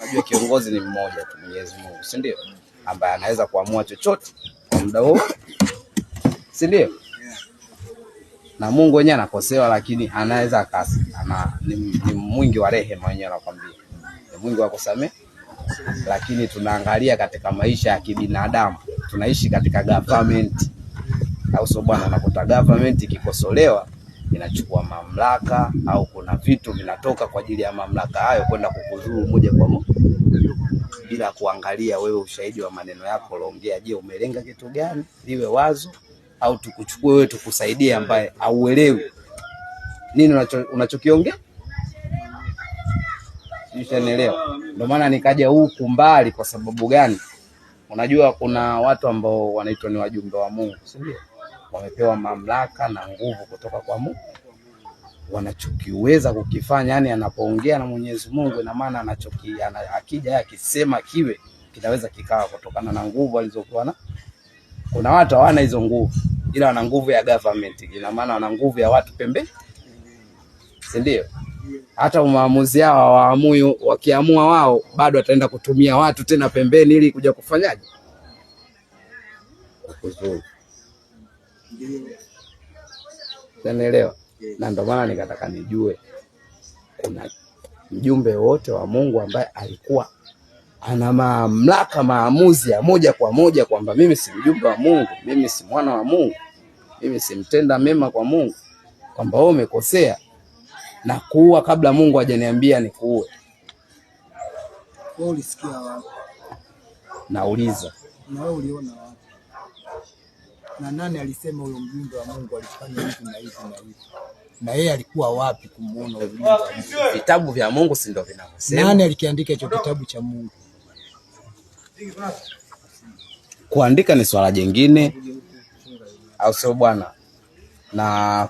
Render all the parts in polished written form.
Unajua kiongozi ni mmoja tu, Mwenyezi Mungu, si ndio? Ambaye anaweza kuamua chochote kwa muda huo, si ndio? Na Mungu wenyewe anakosewa, lakini anaweza ni mwingi wa rehema, wenyewe anakuambia ni mwingi wa kusamehe. Lakini tunaangalia katika maisha ya kibinadamu, tunaishi katika government, au sio bwana? Unakuta government ikikosolewa inachukua mamlaka, au kuna vitu vinatoka kwa ajili ya mamlaka hayo kwenda kukudhuru moja kwa moja, bila kuangalia wewe ushahidi wa maneno yako uliongea. Je, umelenga kitu gani? Liwe wazo, au tukuchukue wewe tukusaidie ambaye hauelewi nini unachokiongea? Unaelewa? Ndio maana nikaja huku mbali. Kwa sababu gani? Unajua kuna watu ambao wanaitwa ni wajumbe wa Mungu, si ndio? Wamepewa mamlaka na nguvu kutoka kwa Mungu. Wanachokiweza kukifanya, yani anapoongea na Mwenyezi Mungu, ina maana akija akisema kiwe kinaweza kikawa kutokana na nguvu alizokuwa na. Kuna watu hawana hizo nguvu, ila wana nguvu ya government, ina maana wana nguvu ya watu pembeni, si ndio? Hata maamuzi yao waamui, wakiamua wao bado ataenda kutumia watu tena pembeni ili kuja kufanyaje? Kuzuri. Unaelewa? Na ndio maana nikataka nijue kuna mjumbe wote wa Mungu ambaye alikuwa ana mamlaka maamuzi ya moja kwa moja kwamba mimi si mjumbe wa Mungu, mimi si mwana wa Mungu, mimi si mtenda mema kwa Mungu, kwamba wewe umekosea na kuua kabla Mungu hajaniambia nikuue. Wewe ulisikia wapi? Nauliza. Na wewe uliona wapi? Na nani alisema huyo mjumbe wa Mungu alifanya hivi na hivi na hivi? Na yeye alikuwa wapi kumuona huyo mjumbe? Vitabu vya Mungu si ndio vinavyosema? Nani alikiandika hicho kitabu cha Mungu? Kuandika ni swala jingine, au sio bwana? Na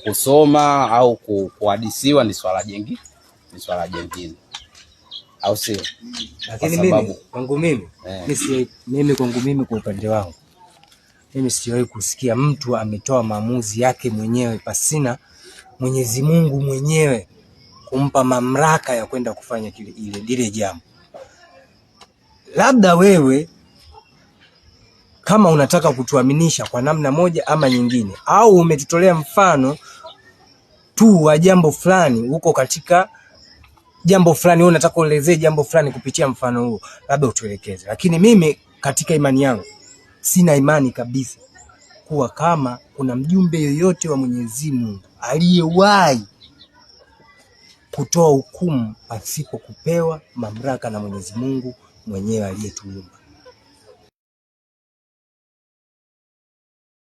kusoma au kuhadisiwa ni swala jingine, au sio? Lakini mimi kwangu mimi kwangu mimi kwa upande wangu mimi sijawahi kusikia mtu ametoa maamuzi yake mwenyewe pasina Mwenyezi Mungu mwenyewe kumpa mamlaka ya kwenda kufanya lile jambo. Labda wewe kama unataka kutuaminisha kwa namna moja ama nyingine, au umetutolea mfano tu wa jambo fulani, uko katika jambo fulani, wewe unataka kuelezea jambo fulani kupitia mfano huo, labda utuelekeze. Lakini mimi katika imani yangu sina imani kabisa kuwa kama kuna mjumbe yoyote wa Mwenyezi Mungu aliyewahi kutoa hukumu pasipo kupewa mamlaka na Mwenyezi Mungu mwenyewe aliyetuumba.